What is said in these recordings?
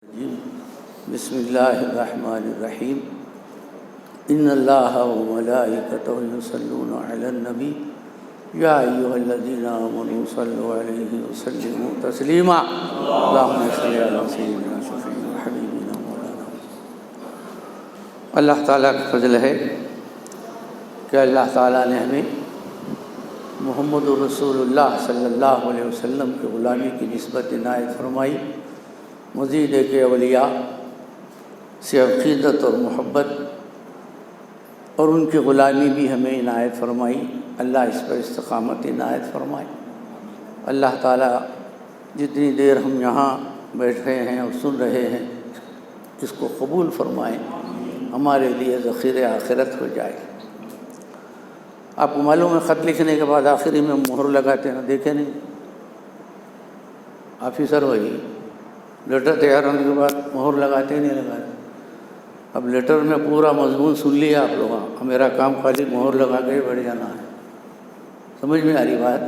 بسم اللہ الرحمن الرحیم ان اللہ وملائکتہ یصلون علی النبی یا ایھا الذین آمنوا صلوا علیہ وسلموا تسلیما اللہم صل علی سیدنا شفیعنا حبیبنا مولانا۔ اللہ تعالیٰ کا فضل ہے کہ اللہ تعالیٰ نے ہمیں محمد رسول اللہ صلی اللہ علیہ وسلم کی غلامی کی نسبت عنایت فرمائی۔ مزید ہے کہ اولیاء سے عقیدت اور محبت اور ان کی غلامی بھی ہمیں عنایت فرمائی۔ اللہ اس پر استقامت عنایت فرمائی۔ اللہ تعالیٰ جتنی دیر ہم یہاں بیٹھے ہیں اور سن رہے ہیں اس کو قبول فرمائیں، ہمارے لیے ذخیرہ آخرت ہو جائے۔ آپ کو معلوم ہے خط لکھنے کے بعد آخری میں مہر لگاتے ہیں، دیکھیں نہیں آفیسر وہی لیٹر تیار ہونے کے بعد مہر لگاتے نہیں لگاتے۔ اب لیٹر میں پورا مضمون سن لیا آپ لوگوں، اب میرا کام خالی مہر لگا کے بیٹھ جانا ہے۔ سمجھ میں آ رہی بات؟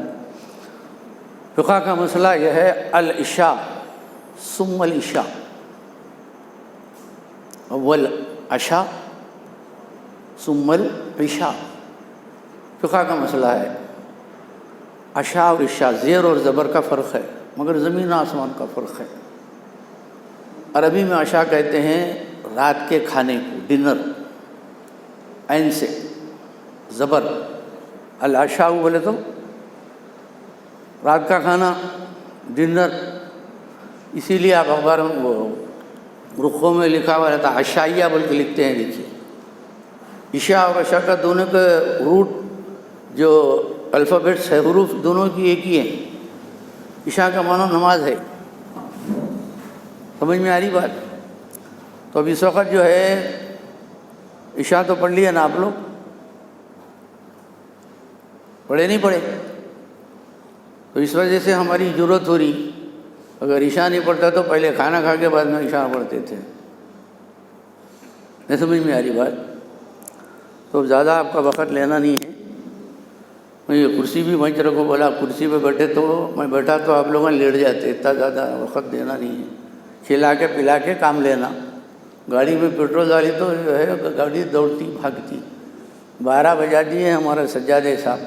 فقہ کا مسئلہ یہ ہے العشاء ثم العشاء، اول عشاء ثم العشاء، فقہ کا مسئلہ ہے۔ عشاء اور عشاء زیر اور زبر کا فرق ہے، مگر زمین آسمان کا فرق ہے۔ عربی میں عشاء کہتے ہیں رات کے کھانے کو، ڈنر، عین سے زبر، العشاء بولے تو رات کا کھانا، ڈنر۔ اسی لیے آپ اخبار میں وہ رخوں میں لکھا ہوا رہتا عشائیہ بول کے لکھتے ہیں، دیکھیے عشاء اور عشاء کا دونوں کے روٹ جو الفابیٹس ہے، حروف دونوں کی ایک ہی ہیں۔ عشاء کا معنی نماز ہے۔ سمجھ میں آ رہی بات؟ تو اب اس وقت جو ہے عشاء تو پڑھ لیا نا آپ لوگ، پڑھے نہیں پڑھے؟ تو اس وجہ سے ہماری ضرورت ہو رہی، اگر عشاء نہیں پڑھتا تو پہلے کھانا کھا کے بعد میں عشاء پڑھتے تھے۔ نہیں سمجھ میں آ رہی بات؟ تو زیادہ آپ کا وقت لینا نہیں ہے۔ میں یہ کرسی بھی منچ رکھو، بولا کرسی پہ بیٹھے تو میں بیٹھا تو آپ لوگوں لیٹ جاتے، اتنا زیادہ وقت دینا نہیں ہے۔ کھلا کے پلا کے کام لینا۔ گاڑی میں پیٹرول ڈالی تو جو ہے گاڑی دوڑتی بھاگتی۔ 12 بجا دیے ہمارا سجادہ صاحب۔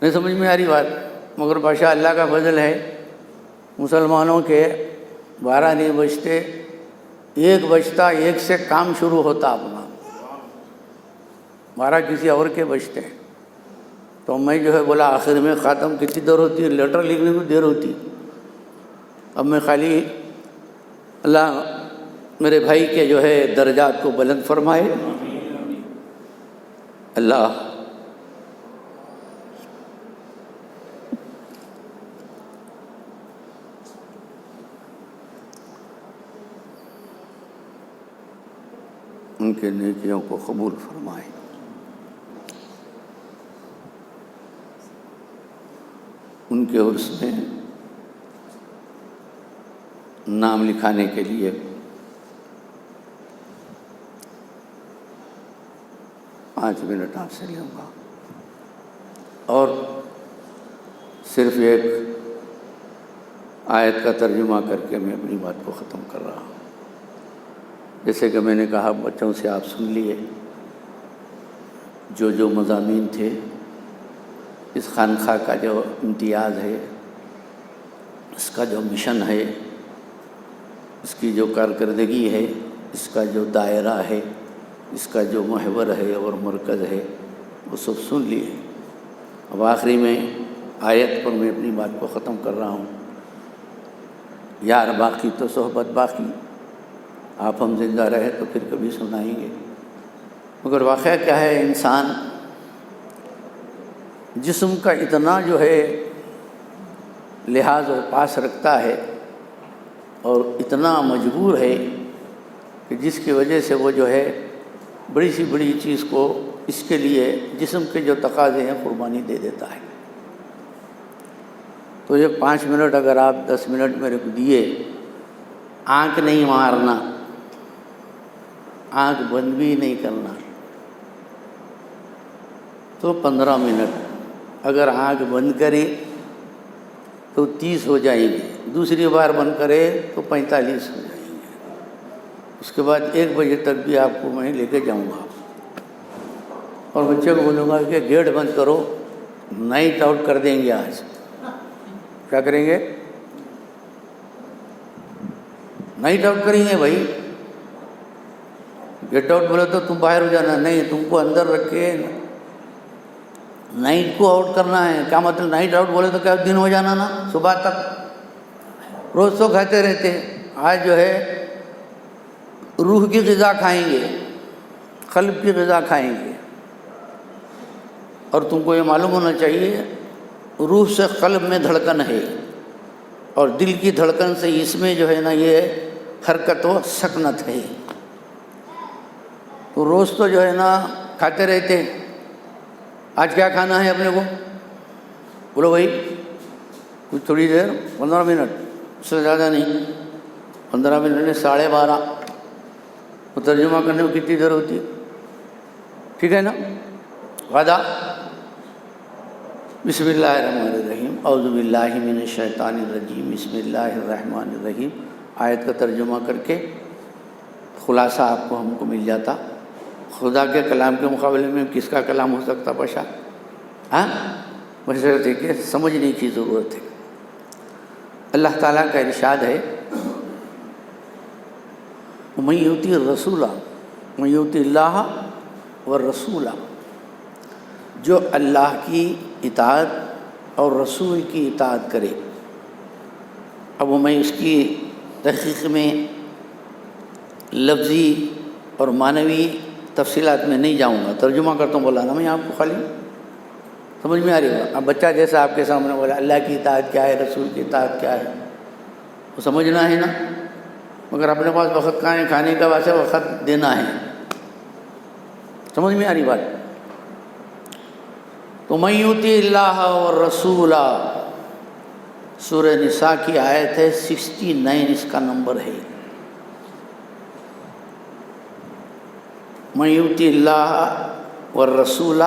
نہیں سمجھ میں آ رہی بات؟ مگر بادشاہ اللہ کا فضل ہے، مسلمانوں کے 12 نہیں بجتے، 1 بجتا، 1 سے کام شروع ہوتا اپنا، 12 کسی اور کے بجتے ہیں۔ تو میں جو ہے بولا آخر میں خاتم کتنی دیر ہوتی ہے، لیٹر لکھنے میں دیر ہوتی۔ اب میں خالی اللہ میرے بھائی کے جو ہے درجات کو بلند فرمائے، اللہ ان کے نیکیوں کو قبول فرمائے۔ ان کے عرس میں نام لکھانے کے لیے پانچ منٹ آپ سے لوں گا، اور صرف ایک آیت کا ترجمہ کر کے میں اپنی بات کو ختم کر رہا ہوں۔ جیسے کہ میں نے کہا بچوں سے آپ سن لیے جو مضامین تھے، اس خانقاہ کا جو امتیاز ہے، اس کا جو مشن ہے، اس کی جو کارکردگی ہے، اس کا جو دائرہ ہے، اس کا جو محور ہے اور مرکز ہے، وہ سب سن لیے۔ اب آخری میں آیت پر میں اپنی بات کو ختم کر رہا ہوں۔ یار باقی تو صحبت باقی، آپ ہم زندہ رہے تو پھر کبھی سنائیں گے۔ مگر واقعہ کیا ہے، انسان جسم کا اتنا جو ہے لحاظ اور پاس رکھتا ہے اور اتنا مجبور ہے کہ جس کی وجہ سے وہ جو ہے بڑی سی بڑی چیز کو اس کے لیے جسم کے جو تقاضے ہیں قربانی دے دیتا ہے۔ تو یہ 5 منٹ اگر آپ 10 منٹ میرے کو دیے، آنکھ نہیں مارنا، آنکھ بند بھی نہیں کرنا، تو 15 منٹ۔ اگر آنکھ بند کریں تو 30 ہو جائیں گے، دوسری بار بند کرے تو 45 ہو جائیں گے. اس کے بعد 1 بجے تک بھی آپ کو میں لے کے جاؤں گا اور بچے کو بولوں گا کہ گیٹ بند کرو، نائٹ آؤٹ کر دیں گے. آج کیا کریں گے؟ نائٹ آؤٹ کریں گے بھائی. گیٹ آؤٹ بولے تو تم باہر ہو جانا، نہیں، تم کو اندر رکھ کے نائٹ کو آؤٹ کرنا ہے. کیا مطلب نائٹ آؤٹ بولے تو کیا دن ہو جانا نا، صبح تک روز تو کھاتے رہتے. آج جو ہے روح کی غذا کھائیں گے، قلب کی غذا کھائیں گے. اور تم کو یہ معلوم ہونا چاہیے روح سے قلب میں دھڑکن ہے اور دل کی دھڑکن سے اس میں جو ہے نا یہ حرکت و سکنت ہے. تو روز تو جو ہے نا کھاتے رہتے. آج کیا کھانا ہے اپنے کو؟ بولو بھائی. کچھ تھوڑی دیر 15 منٹ، اس سے زیادہ نہیں. 15 منٹ نے 12:30. تو ترجمہ کرنے میں کتنی دیر ہوتی؟ ٹھیک ہے نا. غدا. بسم اللہ الرحمن الرحیم. اعوذ باللہ من الشیطان الرجیم. بسم اللہ الرحمن الرحیم. آیت کا ترجمہ کر کے خلاصہ آپ کو ہم کو مل جاتا. خدا کے کلام کے مقابلے میں کس کا کلام ہو سکتا پشا؟ ہاں، بشرطے کہ سمجھنے کی ضرورت ہے. اللہ تعالیٰ کا ارشاد ہے من یؤتی الرسول من یؤتی اللہ والرسول، جو اللہ کی اطاعت اور رسول کی اطاعت کرے. اب میں اس کی تحقیق میں لفظی اور معنوی تفصیلات میں نہیں جاؤں گا. ترجمہ کرتا ہوں، بولا نا میں آپ کو خالی سمجھ میں آ رہی ہے. اب بچہ جیسا آپ کے سامنے بولا اللہ کی اطاعت کیا ہے، رسول کی اطاعت کیا ہے، وہ سمجھنا ہے نا. مگر اپنے پاس وقت کہاں ہے، کھانے کا واسطے وقت دینا ہے. سمجھ میں آ رہی بات؟ تو من یؤتی اللہ والرسول، سورہ نساء کی آیت ہے 69، اس کا نمبر ہے. من یؤتی اللہ والرسول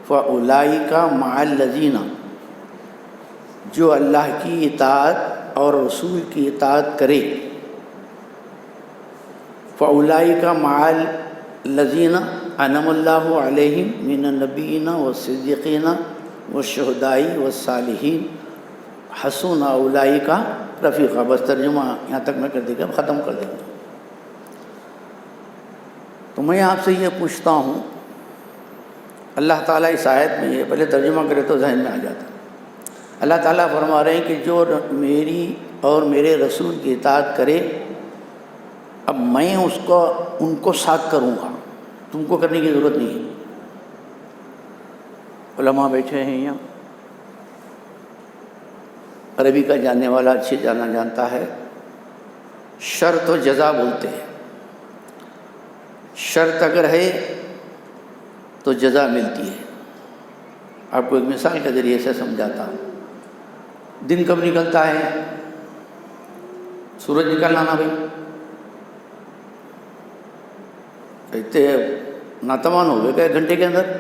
فاولئک مع الذین، جو اللہ کی اطاعت اور رسول کی اطاعت کرے. فاولئک مع الذین انعم اللہ علیہم من النبیین والصدیقین والشہداء والصالحین حسن اولئک رفیقا. بس ترجمہ یہاں تک میں کر دے گا، ختم کر دیں گا. تو میں آپ سے یہ پوچھتا ہوں، اللہ تعالیٰ اس آیت میں یہ پہلے ترجمہ کرے تو ذہن میں آ جاتا. اللہ تعالیٰ فرما رہے ہیں کہ جو میری اور میرے رسول کی اطاعت کرے، اب میں ان کو ساتھ کروں گا، تم کو کرنے کی ضرورت نہیں ہے. علماء بیٹھے ہیں یہاں، عربی کا جاننے والا اچھے جانتا ہے. شرط و جزا بولتے ہیں. شرط اگر ہے تو جزا ملتی ہے. آپ کو ایک مثال کے ذریعے سے سمجھاتا ہوں. دن کب نکلتا ہے؟ سورج نکلنا نا بھائی، کہتے ناتمان ہو گئے کہ 1 گھنٹے کے اندر.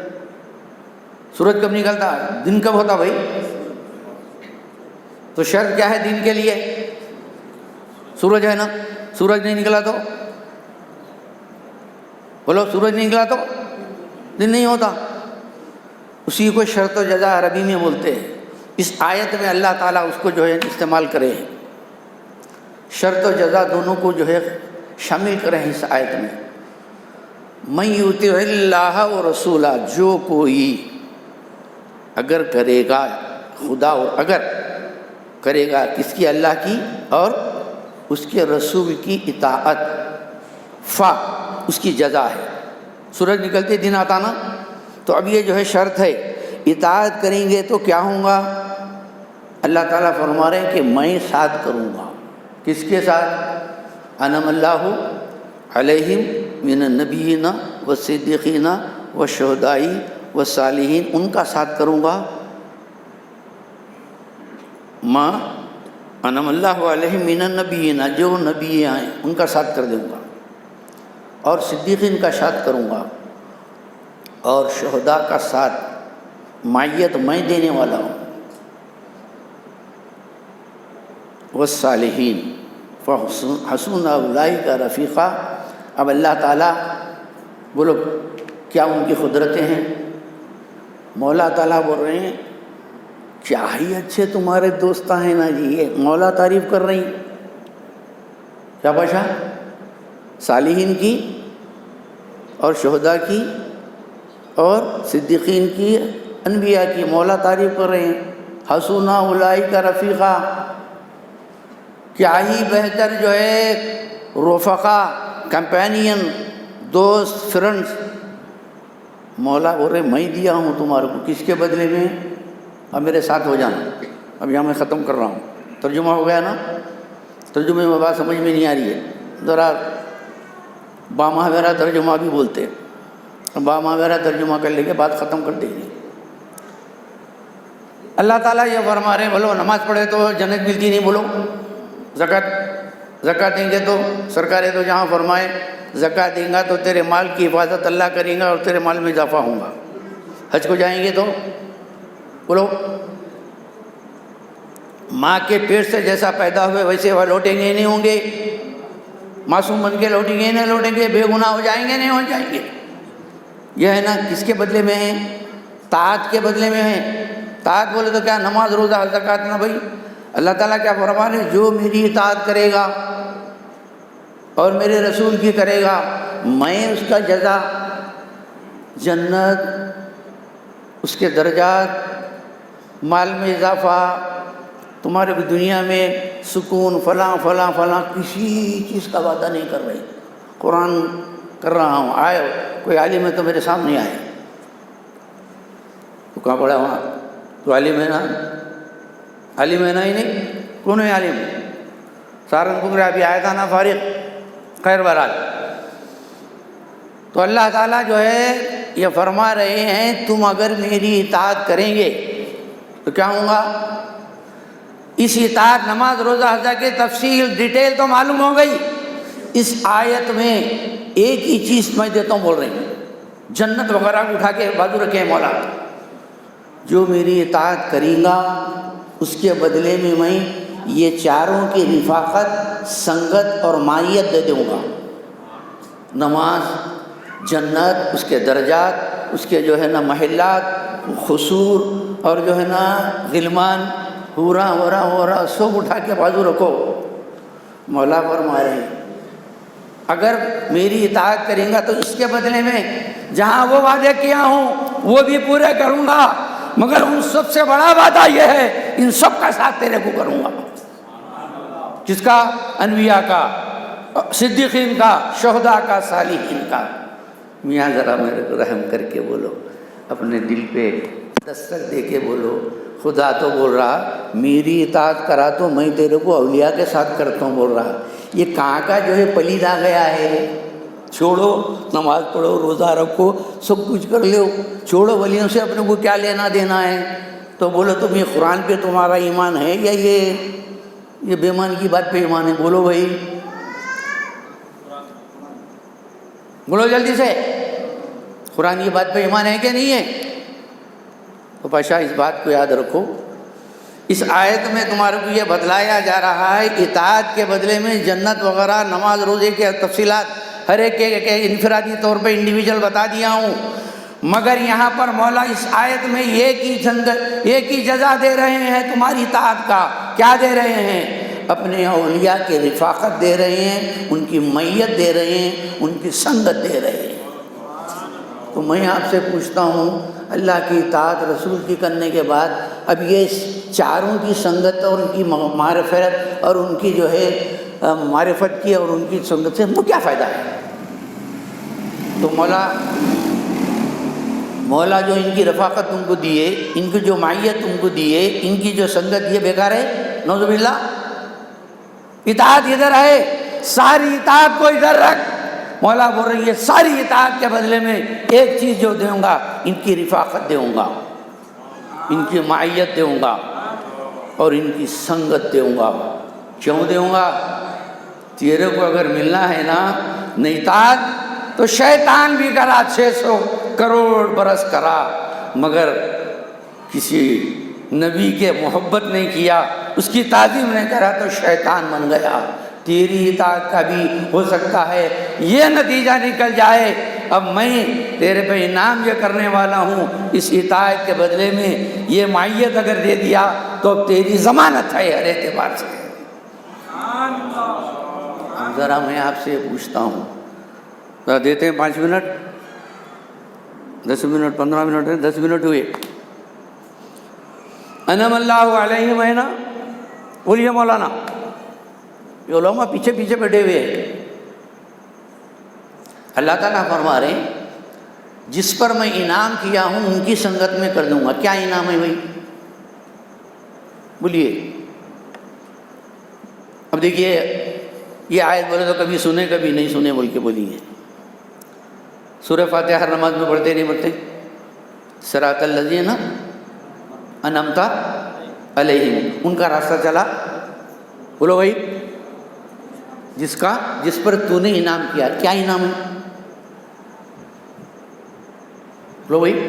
سورج کب نکلتا ہے؟ دن کب ہوتا بھائی؟ تو شرط کیا ہے دن کے لیے؟ سورج ہے نا. سورج نہیں نکلا تو بولو، سورج نہیں نکلا تو دن نہیں ہوتا. اسی کو شرط و جزا عربی میں بولتے ہیں. اس آیت میں اللہ تعالیٰ اس کو جو ہے استعمال کرے ہیں. شرط و جزا دونوں کو جو ہے شامل کرے ہیں اس آیت میں. من یطع اللہ ورسولہ، جو کوئی اگر کرے گا خدا اور اگر کرے گا کس کی؟ اللہ کی اور اس کے رسول کی اطاعت، فا اس کی جزا ہے. سورج نکلتے دن آتا نا. تو اب یہ جو ہے شرط ہے، اطاعت کریں گے تو کیا ہوں گا؟ اللہ تعالیٰ فرما رہے ہیں کہ میں ساتھ کروں گا. کس کے ساتھ؟ انعم اللہ علیہم من النبیین والصدیقین والشہداء والصالحین، ان کا ساتھ کروں گا. ما انعم اللہ علیہم من النبیین، جو نبی آئیں ان کا ساتھ کر دوں گا، اور صدیقین کا ساتھ کروں گا، اور شہداء کا ساتھ معیت میں دینے والا ہوں. والصالحین فحسن اولئک رفیقا۔ اب اللہ تعالیٰ بولو کیا ان کی قدرتیں ہیں؟ مولا تعالیٰ بول رہے ہیں کیا ہی اچھے تمہارے دوست ہیں نا جی، یہ مولا تعریف کر رہی ہیں۔ کیا باشا؟ صالحین کی اور شہداء کی اور صدیقین کی، انبیاء کی مولا تعریف کر رہے ہیں۔ حسن اولئک رفیقا، کیا ہی بہتر جو ہے رفقا، کمپینین، دوست، فرینڈز۔ مولا بول رہے میں دیا ہوں تمہارے کو، کس کے بدلے میں؟ اب میرے ساتھ ہو جانا، اب یہاں میں ختم کر رہا ہوں، ترجمہ ہو گیا نا؟ ترجمے میں بات سمجھ میں نہیں آ رہی ہے، ذرا باماہورہ ترجمہ بھی بولتے ہیں، باماہورہ ترجمہ کر لے کے بات ختم کر دیں گے۔ اللہ تعالیٰ یہ فرما رہے ہیں بولو نماز پڑھے تو جنت ملتی نہیں، بولو زکوٰۃ دیں گے تو سرکار تو جہاں فرمائے زکوٰۃ دیں گا تو تیرے مال کی حفاظت اللہ کریں گا اور تیرے مال میں اضافہ ہوگا۔ حج کو جائیں گے تو بولو ماں کے پیٹ سے جیسا پیدا ہوئے ویسے وہ لوٹیں گے نہیں ہوں گے، معصوم بن کے لوٹیں گے نہیں لوٹیں گے، بے گناہ ہو جائیں گے نہیں ہو جائیں گے۔ یہ ہے نا کس کے بدلے میں ہے؟ طاعت کے بدلے میں ہے۔ طاعت بولے تو کیا نماز روزہ زکوٰۃ نا بھائی؟ اللہ تعالیٰ کیا فرما رہے ہیں جو میری اطاعت کرے گا اور میرے رسول کی کرے گا میں اس کا جزا جنت، اس کے درجات، مال میں اضافہ، تمہارے دنیا میں سکون، فلاں فلاں فلاں، کسی چیز کا وعدہ نہیں کر رہی۔ قرآن کر رہا ہوں، آئے کوئی عالم ہے تو میرے سامنے آئے، تو کہاں پڑھا وہاں تو عالم ہے نا؟ عالم ہے نا ہی نہیں، کون ہے عالم؟ سہارنپور ابھی آیا تھا نا فارغ، خیر بہرحال۔ تو اللہ تعالیٰ جو ہے یہ فرما رہے ہیں تم اگر میری اطاعت کریں گے تو کیا ہوگا؟ اس اطاعت نماز روزہ حج کی تفصیل ڈیٹیل تو معلوم ہو گئی، اس آیت میں ایک ہی چیز میں دیتا ہوں، بول رہے ہیں جنت وغیرہ اٹھا کے بازو رکھے ہیں مولا، جو میری اطاعت کریں گا اس کے بدلے میں یہ چاروں کی رفاقت، سنگت اور معیت دے دوں گا۔ نماز، جنت، اس کے درجات، اس کے جو ہے نا محلات، قصور اور جو ہے نا غلمان، ہو رہا سب اٹھا کے بازو رکھو۔ مولا فرما رہے ہیں اگر میری اطاعت کریں گا تو اس کے بدلے میں جہاں وہ وعدے کیا ہوں وہ بھی پورے کروں گا، مگر ان سب سے بڑا وعدہ یہ ہے ان سب کا ساتھ تیرے کو کروں گا۔ کس کا؟ انبیاء کا، صدیقین کا، شہداء کا، صالحین کا۔ میاں ذرا میرے کو رحم کر کے بولو، اپنے دل پہ دستک دے کے بولو، خدا تو بول رہا میری اطاعت کرا تو میں تیرے کو اولیاء کے ساتھ کرتا ہوں، بول رہا یہ کہاں کا جو ہے پلید آ گیا ہے؟ چھوڑو، نماز پڑھو، روزہ رکھو، سب کچھ کر لو، چھوڑو ولیوں سے اپنے کو کیا لینا دینا ہے؟ تو بولو تم یہ قرآن پہ تمہارا ایمان ہے یا یہ بے ایمان کی بات پہ ایمان ہے؟ بولو بھائی، بولو جلدی سے، قرآن کی بات پہ ایمان ہے کہ نہیں ہے؟ تو پاشا اس بات کو یاد رکھو، اس آیت میں تمہارے کو یہ بتلایا جا رہا ہے اطاعت کے بدلے میں جنت وغیرہ، نماز روزے کے تفصیلات ہر ایک کے انفرادی طور پہ انڈیویجول بتا دیا ہوں، مگر یہاں پر مولا اس آیت میں ایک ہی جزا دے رہے ہیں تمہاری اطاعت کا۔ کیا دے رہے ہیں؟ اپنے اولیاء کی رفاقت دے رہے ہیں، ان کی معیت دے رہے ہیں، ان کی سنگت دے رہے ہیں۔ تو میں آپ سے پوچھتا ہوں اللہ کی اطاعت رسول کی کرنے کے بعد اب یہ چاروں کی سنگت اور ان کی معرفت اور ان کی جو ہے معرفت کی اور ان کی سنگت سے ہم کو کیا فائدہ ہے؟ تو مولا جو ان کی رفاقت تم کو دیے، ان کی جو معیت تم کو دیے، ان کی جو سنگت یہ بیکار ہے؟ نعوذ باللہ۔ اطاعت ادھر ہے، ساری اطاعت کو ادھر رکھ۔ مولا بول رہی ہے ساری اطاعت کے بدلے میں ایک چیز جو دوں گا، ان کی رفاقت دوں گا، ان کی معیت دوں گا اور ان کی سنگت دوں گا۔ کیوں دوں گا؟ تیرے کو اگر ملنا ہے نا نہیں اطاعت تو شیطان بھی کرا 600 کروڑ برس کرا، مگر کسی نبی کے محبت نہیں کیا، اس کی تعظیم نہیں کرا تو شیطان بن گیا۔ تیری اطاعت کا بھی ہو سکتا ہے یہ نتیجہ نکل جائے اب میں تیرے پہ انعام یہ کرنے والا ہوں، اس اطاعت کے بدلے میں یہ معیت اگر دے دیا تو اب تیری ضمانت ہے ہر اعتبار سے۔ ذرا میں آپ سے پوچھتا ہوں، ذرا دیتے ہیں 5 منٹ، 10 منٹ، 15 منٹ، 10 منٹ ہوئے۔ انعم اللہ علیہم ہے نا، بولیے مولانا، یہ علماء پیچھے پیچھے بیٹھے ہوئے ہیں۔ اللہ تعالیٰ فرما رہے ہیں جس پر میں انعام کیا ہوں ان کی سنگت میں کر دوں گا۔ کیا انعام ہے بھائی؟ بولیے۔ اب دیکھیے یہ آیت بولے تو کبھی سنے کبھی نہیں سنے بول کے بولیے۔ سورہ فاتحہ ہر نماز میں پڑھتے نہیں پڑھتے؟ صراط الذین انعمت علیہم، ان کا راستہ چلا، بولو بھائی، جس پر تو نے انعام کیا۔ کیا انعام ہے؟ بولو بھائی،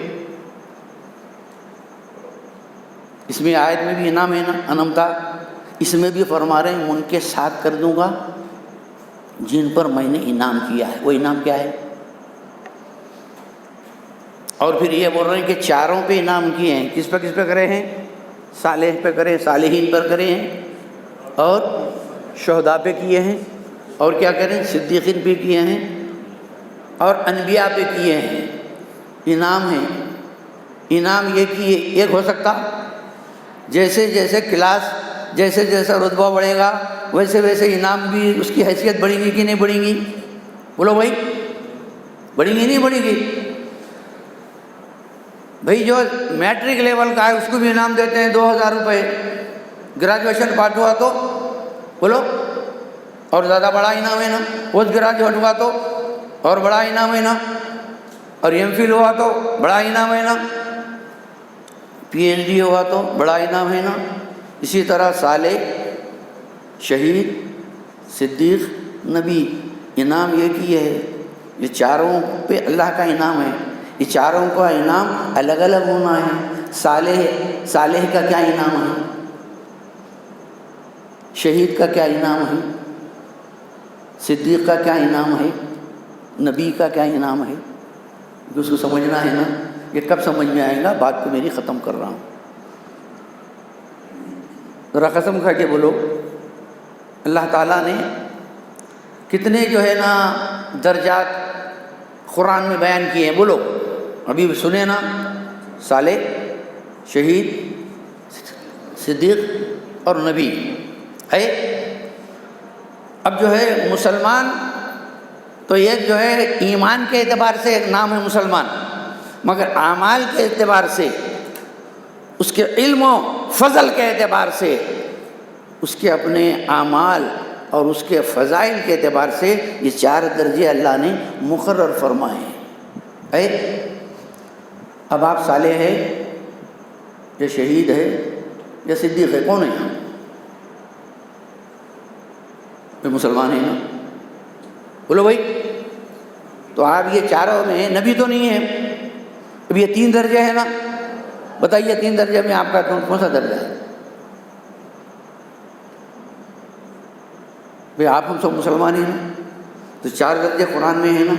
اس میں آیت میں بھی انعام ہے نا، انعمتا، اس میں بھی فرما رہے ہیں ان کے ساتھ کر دوں گا جن پر میں نے انعام کیا ہے۔ وہ انعام کیا ہے؟ اور پھر یہ بول رہے ہیں کہ چاروں پہ انعام کیے ہیں۔ کس پہ کرے ہیں؟ صالح پہ کرے، صالحین پر کرے ہیں، اور شہداء پہ کیے ہیں، اور کیا کریں، صدیقین پہ کیے ہیں، اور انبیاء پہ کیے ہیں۔ انعام ہے۔ انعام یہ کہ ایک ہو سکتا جیسے جیسے کلاس، جیسے جیسا رتبہ بڑھے گا ویسے ویسے انعام بھی اس کی حیثیت بڑھیں گی کہ نہیں بڑھیں گی؟ بولو بھائی، بڑھیں گی نہیں بڑھیں گی؟ بھائی جو میٹرک لیول کا ہے اس کو بھی انعام دیتے ہیں 2000 روپے، گریجویشن پاس ہوا تو بولو اور زیادہ بڑا انعام ہے نا، پوسٹ گریجویٹ ہوا تو اور بڑا انعام ہے نا، اور ایم فل ہوا تو بڑا انعام ہے نا، پی ایچ ڈی ہوا تو بڑا انعام ہے نا۔ اسی طرح صالح، شہید، صدیق، نبی، انعام یہ کہ یہ ہے، یہ چاروں پہ اللہ کا انعام ہے۔ یہ چاروں کا انعام الگ الگ ہونا ہے۔ صالح کا کیا انعام ہے؟ شہید کا کیا انعام ہے؟ صدیق کا کیا انعام ہے؟ نبی کا کیا انعام ہے؟ اس کو سمجھنا ہے نا۔ یہ کب سمجھ میں آئے گا؟ بات کو میری ختم کر رہا ہوں، ذرا قسم کھا کے بولو۔ اللہ تعالیٰ نے کتنے جو ہے نا درجات قرآن میں بیان کیے ہیں، بولو ابھی سنے نا، صالح، شہید، صدیق اور نبی ہے۔ اب جو ہے مسلمان تو ایک جو ہے ایمان کے اعتبار سے ایک نام ہے مسلمان، مگر اعمال کے اعتبار سے، اس کے علم و فضل کے اعتبار سے، اس کے اپنے اعمال اور اس کے فضائل کے اعتبار سے یہ 4 درجے اللہ نے مقرر فرمائے ہیں۔ اب آپ صالح ہے یا شہید ہے یا صدیق ہے، کون ہے یہاں؟ یہ مسلمان ہے نا، بولو بھائی۔ تو آپ یہ چاروں میں ہیں، نبی تو نہیں ہے۔ اب یہ 3 درجے ہیں نا، بتائیے 3 درجے میں آپ کا کون سا درجہ ہے؟ بھائی آپ ہم سب مسلمان ہی ہیں، تو 4 درجے قرآن میں ہیں نا۔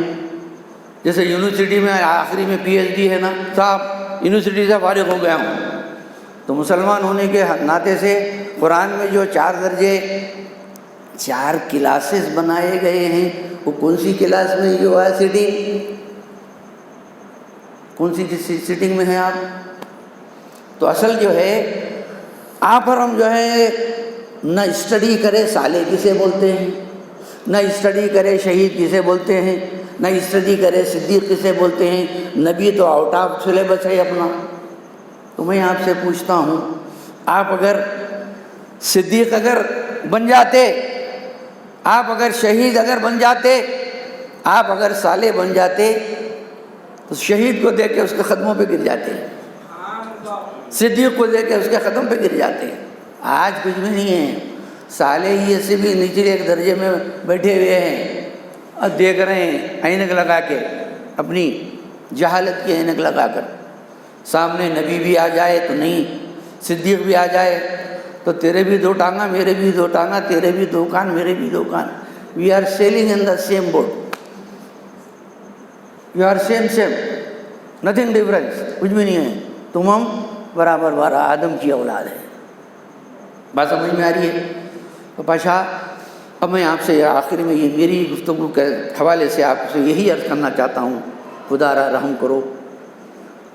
جیسے یونیورسٹی میں آخری میں پی ایچ ڈی ہے نا، صاحب یونیورسٹی سے فارغ ہو گیا ہوں، تو مسلمان ہونے کے ناطے سے قرآن میں جو 4 درجے، 4 کلاسز بنائے گئے ہیں، وہ کون سی کلاس میں جو ہے سیٹنگ، کون سی سیٹنگ میں ہیں آپ؟ تو اصل جو ہے آپ اور ہم جو ہے نہ اسٹڈی کرے صالح کسے بولتے ہیں، نہ اسٹڈی کرے شہید کسے بولتے ہیں، نہ اسٹڈی کرے صدیق کسے بولتے ہیں، نبی تو آؤٹ آف سلیبس ہے اپنا۔ تو میں آپ سے پوچھتا ہوں، آپ اگر صدیق اگر بن جاتے، آپ اگر شہید اگر بن جاتے، آپ اگر صالح بن جاتے، تو شہید کو دیکھ کے اس کے قدموں پہ گر جاتے، صدیق کو دیکھ کے اس کے قدم پہ گر جاتے۔ آج کچھ بھی نہیں ہے، صالح یہ سے بھی نچلے ایک درجے میں بیٹھے ہوئے ہیں اور دیکھ رہے ہیں اینک لگا کے، اپنی جہالت کی اینک لگا کر۔ سامنے نبی بھی آ جائے تو نہیں، صدیق بھی آ جائے تو تیرے بھی دو ٹانگا میرے بھی دو ٹانگا، تیرے بھی دو کان میرے بھی دو کان، we are sailing in the same boat, you are same nothing difference, کچھ بھی نہیں ہے، تم ہم برابر آدم کی اولاد ہے۔ بات سمجھ میں آ رہی ہے؟ تو پاشا اب میں آپ سے آخر میں یہ میری گفتگو کے حوالے سے آپ سے یہی عرض کرنا چاہتا ہوں، خدا را رحم کرو،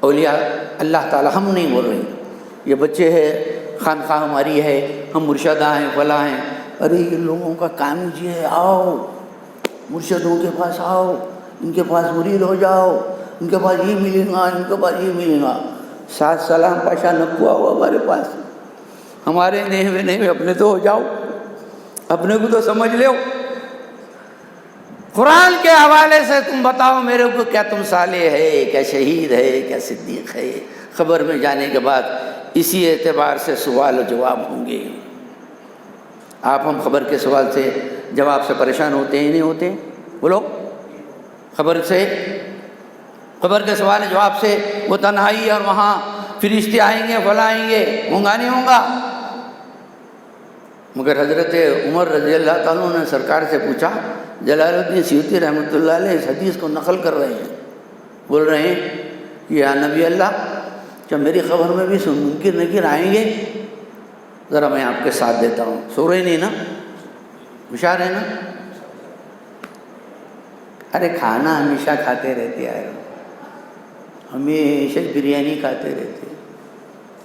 اولیاء اللہ تعالی، ہم نہیں بول رہے، یہ بچے ہیں، خانقاہ ہماری ہے، ہم مرشدہ ہیں، فلاں ہیں، ارے یہ لوگوں کا کام یہ ہے، آؤ مرشدوں کے پاس آؤ، ان کے پاس مرید ہو جاؤ، ان کے پاس یہ ملے گا، ان کے پاس یہ ملے گا۔ سات سلام پاشا نکوا ہو ہمارے پاس، ہمارے نہیں اپنے تو ہو جاؤ، اپنے کو تو سمجھ لو۔ قرآن کے حوالے سے تم بتاؤ میرے کو، کیا تم صالح ہے، کیا شہید ہے، کیا صدیق ہے؟ خبر میں جانے کے بعد اسی اعتبار سے سوال و جواب ہوں گے۔ آپ ہم خبر کے سوال سے جواب سے پریشان ہوتے ہیں نہیں ہوتے؟ بولو، خبر کے سوال جواب سے وہ تنہائی اور وہاں فرشتے آئیں گے، فلاں آئیں گے، ہوں گا نہیں ہوں گا؟ مگر حضرت عمر رضی اللہ تعالیٰ نے سرکار سے پوچھا، جلال الدین سیوطی رحمۃ اللہ علیہ اس حدیث کو نقل کر رہے ہیں، بول رہے ہیں کہ یا نبی اللہ، کیا میری خبر میں بھی منکر نکیر آئیں گے؟ ذرا میں آپ کے ساتھ دیتا ہوں، سو رہے نہیں نا، ہوشیار ہے نا؟ ارے کھانا ہمیشہ کھاتے رہتے ہیں، ہمیشہ بریانی کھاتے رہتے،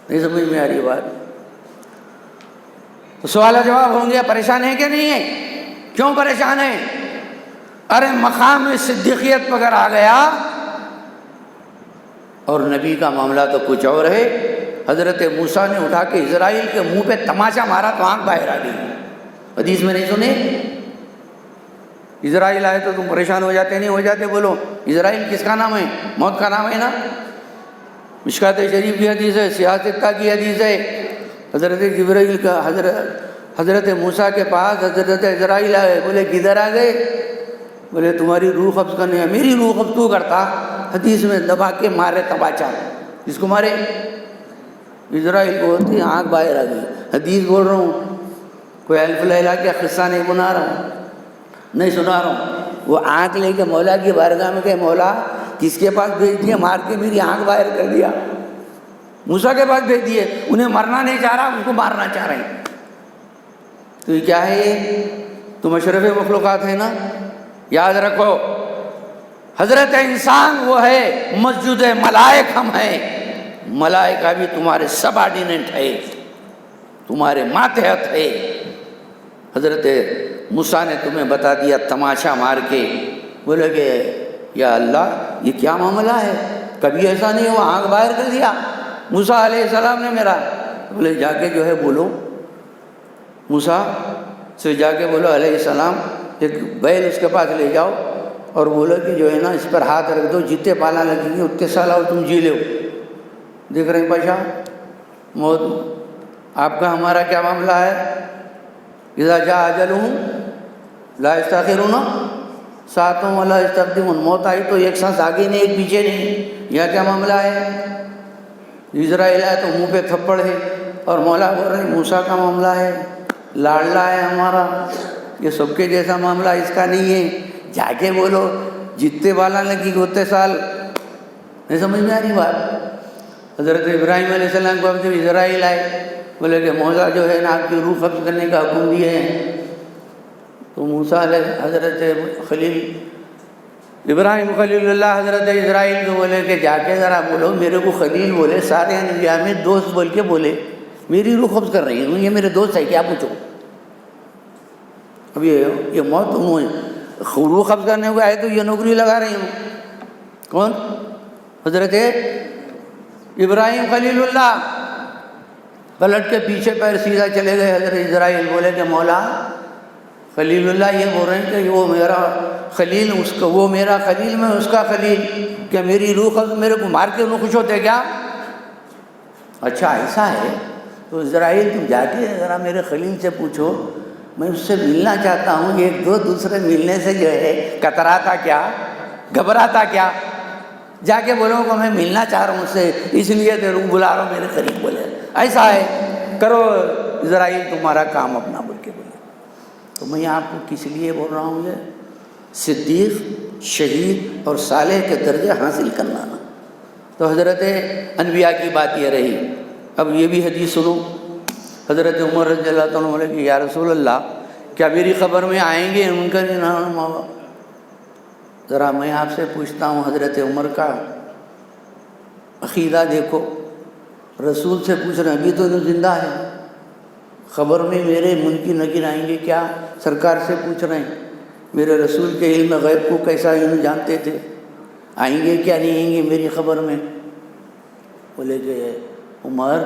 نہیں سمجھ میں آ رہی بات؟ تو سوال و جواب ہوں گے، پریشان ہیں کہ نہیں ہے؟ کیوں پریشان ہیں؟ ارے مقام صدیقیت اگر آ گیا اور نبی کا معاملہ تو کچھ اور ہے۔ حضرت موسیٰ نے اٹھا کے اسرائیل کے منہ پہ تماچا مارا تو آنکھ باہر آ گئی، حدیث میں نہیں سنے؟ اسرائیل آئے تو تم پریشان ہو جاتے نہیں ہو جاتے؟ بولو، اسرائیل کس کا نام ہے؟ موت کا نام ہے نا؟ مشکات شریف کی حدیث ہے، سیاست کی حدیث ہے، حضرت جبرائیل کا حضرت موسیٰ کے پاس حضرت اسرائیل آئے، بولے کدھر آ گئے؟ بولے تمہاری روح قبض کرنے ہے۔ میری روح قبض تو کرتا؟ حدیث میں دبا کے مارے تماچا، جس کو مارے اسرائیل کو ہوتی آنکھ باہر آ گئی۔ حدیث بول رہا ہوں، کوئی الف لیلہ کا قصہ نہیں بنا رہا ہوں، نہیں سنا رہا ہوں۔ وہ آنکھ لے کے مولا کی بارگاہ میں کہ مولا کس کے پاس بھیج دیے؟ مار کے میری آنکھ باہر کر دیا۔ موسیٰ کے پاس بھیج دیے، انہیں مرنا نہیں چاہ رہا، ان کو مارنا چاہ رہے ہیں۔ تو یہ کیا ہے؟ یہ تم اشرف مخلوقات ہے نا، یاد رکھو۔ حضرت انسان وہ ہے، مسجد ملائک ہم ہیں، ملائکہ بھی تمہارے سب آرڈیننٹ ہے، تمہارے ماتحت ہے۔ حضرت موسیٰ نے تمہیں بتا دیا تماشا مار کے، بولے کہ یا اللہ یہ کیا معاملہ ہے؟ کبھی ایسا نہیں ہوا، آنکھ باہر کر دیا موسیٰ علیہ السلام نے میرا۔ بولے جا کے جو ہے بولو، موسیٰ سے جا کے بولو علیہ السلام، ایک بیل اس کے پاس لے جاؤ اور بولو کہ جو ہے نا اس پر ہاتھ رکھ دو، جتنے پالا لگیں گے اتنے سال اور تم جی لو۔ دیکھ رہے ہیں پاشا موت، آپ کا ہمارا کیا معاملہ ہے؟ اذا جاء اجلہم لا یستاخرون ساعۃ ولا یستقدمون، موت آئی تو ایک سانس آگے نہیں ایک پیچھے نہیں۔ یہ کیا معاملہ ہے؟ اسرائیل آئے تو منہ پہ تھپڑ ہے، اور مولا بول رہے ہیں موسیٰ کا معاملہ ہے، لاڈلا ہے ہمارا، یہ سب کے جیسا معاملہ اس کا نہیں ہے۔ جا کے بولو جتنے بالا لگی اتنے سال، نہیں سمجھ میں آ رہی بات؟ حضرت ابراہیم علیہ السلام کو جب اسرائیل آئے، بولے کہ موسیٰ جو ہے نا آپ کی روح قبض کرنے کا حکم دیے ہیں، تو موسیٰ علیہ حضرت خلیل ابراہیم خلیل اللہ حضرت اسرائیل کو بولے کہ جا کے ذرا بولو میرے کو خلیل بولے، سارے انبیاء میں دوست بول کے بولے، میری روح قبض کر رہی ہوں، یہ میرے دوست ہے کیا پوچھو؟ اب یہ موت روح قبض کرنے کو آئے تو یہ نوکری لگا رہی ہوں۔ کون؟ حضرت ابراہیم خلیل اللہ پلٹ کے پیچھے پیر سیدھا چلے گئے۔ حضرت اسرائیل بولے کہ مولا خلیل اللہ یہ بول رہے ہیں کہ وہ میرا خلیل، اس کا وہ میرا خلیل، میں اس کا خلیل، کہ میری روح قبض، میرے کو مار کے روح خوش ہوتے کیا؟ اچھا ایسا ہے تو اسرائیل تم جا کے ذرا میرے خلیل سے پوچھو، میں اس سے ملنا چاہتا ہوں، ایک دو دوسرے ملنے سے جو ہے کتراتا کیا، گھبراتا کیا؟ جا کے بولو کہ میں ملنا چاہ رہا ہوں اس سے، اس لیے تو بلا رہا ہوں میرے قریب۔ بولے ایسا ہے، کرو اسرائیل تمہارا کام اپنا بول کے بولے۔ تو میں آپ کو کس لیے بول رہا ہوں، یہ صدیق، شہید اور صالح کے درجے حاصل کرنا نا۔ تو حضرت انبیاء کی بات یہ رہی۔ اب یہ بھی حدیث سنو، حضرت عمر رضی اللہ تعالیٰ عنہ کہ یا رسول اللہ کیا میری خبر میں آئیں گے ان کا ماں باپ؟ ذرا میں آپ سے پوچھتا ہوں، حضرت عمر کا عقیدہ دیکھو، رسول سے پوچھ رہے ہیں، ابھی تو انہیں زندہ ہے، خبر میں میرے منکر نکیر آئیں گے کیا؟ سرکار سے پوچھ رہے ہیں، میرے رسول کے علم غیب کو کیسا انہیں جانتے تھے، آئیں گے کیا نہیں آئیں گے میری خبر میں؟ بولے کہ عمر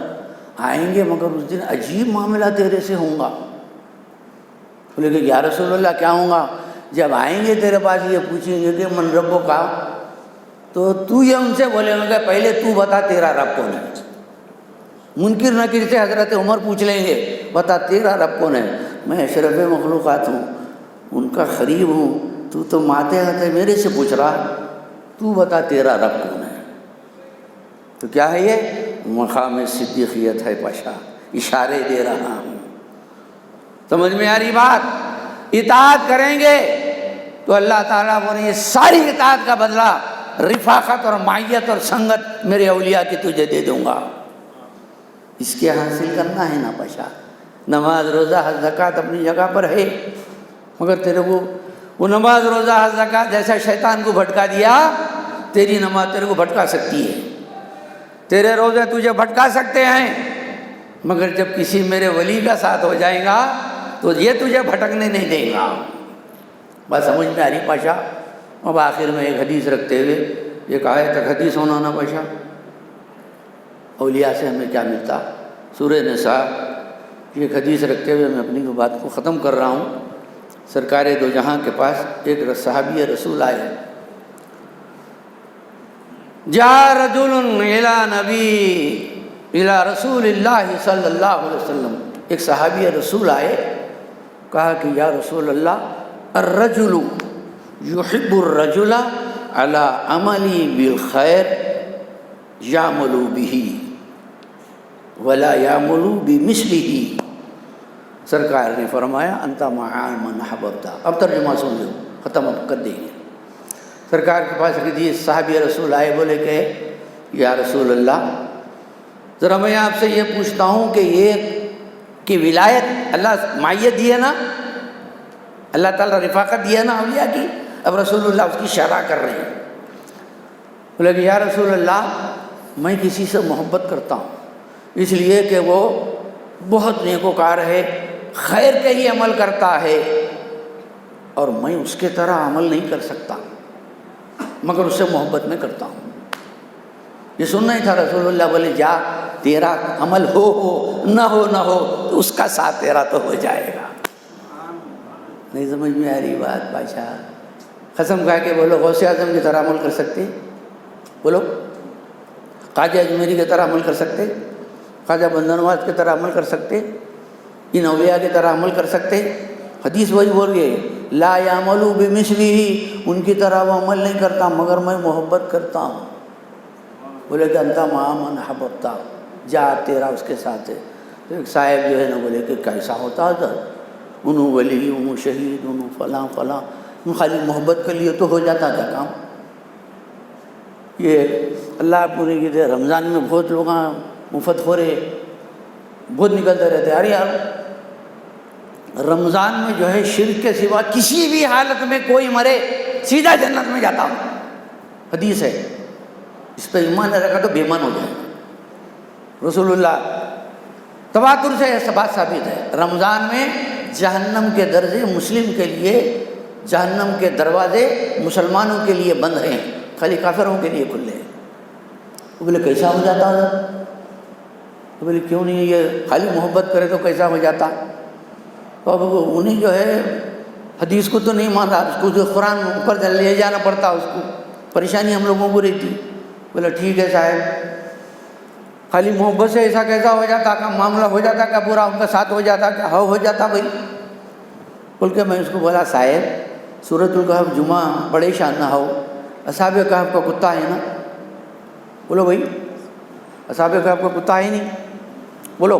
آئیں گے، مگر اس دن عجیب معاملہ تیرے سے ہوں گا۔ بولے کہ یا رسول اللہ کیا ہوں گا؟ جب آئیں گے تیرے پاس یہ پوچھیں گے کہ من ربو کا، تو یہ ان سے بولے گا کہ پہلے تو بتا تیرا رب کون ہے۔ منکر نکیر سے حضرت عمر پوچھ لیں گے، بتا تیرا رب کون ہے؟ میں اشرف مخلوقات ہوں، ان کا قریب ہوں، تو ماتے آتے میرے سے پوچھ رہا، تو بتا تیرا رب کون ہے؟ تو کیا ہے یہ مقام صدیقیت ہے پاشا، اشارے دے رہا ہوں۔ سمجھ میں آ رہی بات؟ اطاعت کریں گے تو اللہ تعالیٰ بولے یہ ساری اطاعت کا بدلہ رفاقت اور معیت اور سنگت میرے اولیاء کی تجھے دے دوں گا۔ اس کے حاصل کرنا ہے نا پاشا۔ نماز روزہ حج زکوٰۃ اپنی جگہ پر ہے، مگر تیرے کو وہ نماز روزہ حج زکوٰۃ جیسا شیطان کو بھٹکا دیا، تیری نماز تیرے کو بھٹکا سکتی ہے، تیرے روزے تجھے بھٹکا سکتے ہیں، مگر جب کسی میرے ولی کا ساتھ ہو جائے گا تو یہ تجھے بھٹکنے نہیں دے گا۔ بس سمجھ میں آ رہی پاشا؟ اب آخر میں ایک حدیث رکھتے ہوئے، ایک آیت تک حدیث ہونا نا پاشا، اولیاء سے ہمیں کیا ملتا؟ سورہ نساء ایک حدیث رکھتے ہوئے میں اپنی بات کو ختم کر رہا ہوں۔ سرکار دو جہاں کے پاس ایک صحابی رسول آئے، جاء رجل الی رسول اللہ صلی اللہ علیہ وسلم، ایک صحابی رسول آئے، کہا کہ یا رسول اللہ الرجل یحب الرجل علی عملی بالخیر یعمل بہ ولا یعمل بمثلہ۔ سرکار نے فرمایا انت مع من احببت۔ اب ترجمہ سن لو، ختم اب کر دیں گے۔ سرکار کے پاس حدیث صحابی رسول آئے، بولے کہ یا رسول اللہ ذرا میں آپ سے یہ پوچھتا ہوں کہ یہ کہ ولایت اللہ معیت دی ہے نا، اللہ تعالیٰ رفاقت دی ہے نا اولیاء کی، اب رسول اللہ اس کی شرح کر رہے ہیں۔ بولے کہ یا رسول اللہ میں کسی سے محبت کرتا ہوں اس لیے کہ وہ بہت نیکوکار ہے، خیر کے ہی عمل کرتا ہے، اور میں اس کے طرح عمل نہیں کر سکتا، مگر اس سے محبت میں کرتا ہوں۔ یہ سننا ہی تھا رسول اللہ بولے جا تیرا عمل ہو نہ ہو تو اس کا ساتھ تیرا تو ہو جائے گا۔ نہیں سمجھ میں آ رہی بات بادشاہ؟ قسم کھا کے بولو غوث اعظم کی طرح عمل کر سکتے؟ بولو خواجہ اجمیری کی طرح عمل کر سکتے؟ خواجہ بندہ نواز کی طرح عمل کر سکتے؟ ان اولیاء کی طرح عمل کر سکتے؟ حدیث وہی بول رہی ہے لا یعمل بمثلہ، ان کی طرح وہ عمل نہیں کرتا مگر میں محبت کرتا ہوں۔ بولے کہ انت مع من احببت، جا تیرا اس کے ساتھ ہے۔ تو ایک صاحب جو ہے نا بولے کہ کیسا ہوتا حضرت، انہوں ولی، انہوں شہید، انہوں فلاں فلاں، خالی محبت کر لیے تو ہو جاتا تھا کام؟ یہ اللہ پوری کی دے رمضان میں بہت لوگ مفت ہو رہے، بہت نکلتے رہتے۔ ارے یار رمضان میں جو ہے شرک کے سوا کسی بھی حالت میں کوئی مرے سیدھا جنت میں جاتا ہوں، حدیث ہے، اس پہ ایمان نہ رکھا تو بے ایمان ہو جائے۔ رسول اللہ تواتر سے یہ بات ثابت ہے، رمضان میں جہنم کے درجے مسلم کے لیے، جہنم کے دروازے مسلمانوں کے لیے بند ہیں، خالی کافروں کے لیے کھلے ہیں۔ وہ بولے کیسا ہو جاتا ہے؟ تو بولے کیوں نہیں، یہ خالی محبت کرے تو کیسا ہو جاتا؟ تو اب انہیں جو ہے حدیث کو تو نہیں مان رہا، اس کو جو قرآن اوپر لے جانا پڑتا، اس کو پریشانی ہم لوگوں کو رہتی۔ بولا ٹھیک ہے صاحب، خالی محبت سے ایسا کیسا ہو جاتا کا معاملہ ہو جاتا کیا پورا ان کا ساتھ ہو جاتا کیا؟ ہاں ہو جاتا بھائی۔ بول کے میں اس کو بولا صاحب سورۃ الکہف جمعہ بڑے شان نہ ہو، اصحاب کہف کا کتا ہے نا؟ بولو بھائی اصحاب کہف کا کتا ہے نہیں؟ بولو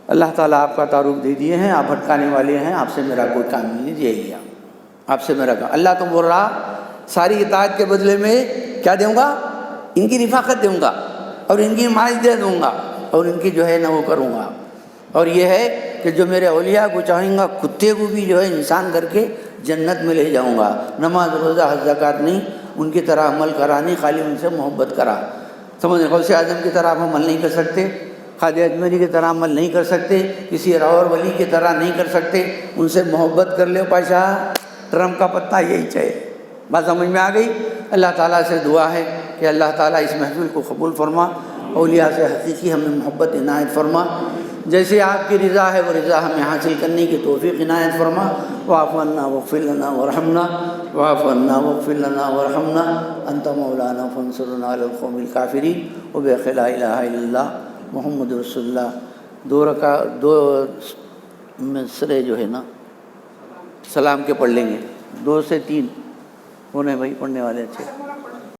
اللہ تعالیٰ آپ کا تعارف دے دیے ہیں، آپ بھٹکانے والے ہیں، آپ سے میرا کوئی کام نہیں دیا گیا، آپ سے میرا کام۔ اللہ تو بول رہا ساری اطاعت کے بدلے میں کیا دوں گا؟ ان کی رفاقت دوں گا اور ان کی ماج دے دوں گا اور ان کی جو ہے نہ وہ کروں گا۔ اور یہ ہے کہ جو میرے اولیاء کو چاہوں گا کتے کو بھی جو ہے انسان کر کے جنت میں لے جاؤں گا۔ نماز روزہ حج زکوٰۃ نہیں، ان کی طرح عمل کرا نہیں، خالی ان سے محبت کرا۔ سمجھ غوث اعظم کی طرح آپ عمل نہیں کر سکتے، خواجہ اجمیری کی طرح عمل نہیں کر سکتے، کسی اور ولی کی طرح نہیں کر سکتے، ان سے محبت کر لے پاشا، ٹرمپ کا پتہ یہی چاہیے۔ بات سمجھ میں آ گئی؟ اللہ تعالیٰ سے دعا ہے کہ اللہ تعالیٰ اس محفل کو قبول فرما، اولیاء سے حقیقی ہمیں محبت عنایت فرما، جیسے آپ کی رضا ہے وہ رضا ہمیں حاصل کرنے کی توفیق عنایت فرما۔ واعف عنا واغفر لنا وارحمنا، واعف عنا واغفر لنا وارحمنا، انت مولانا فانصرنا علی القوم الکافرین، وبحق لا الہ الا اللہ محمد رسول اللہ۔ دو مصرے جو ہے نا سلام کے پڑھ لیں گے، 2 سے 3 کون ہے بھائی پڑھنے والے اچھے؟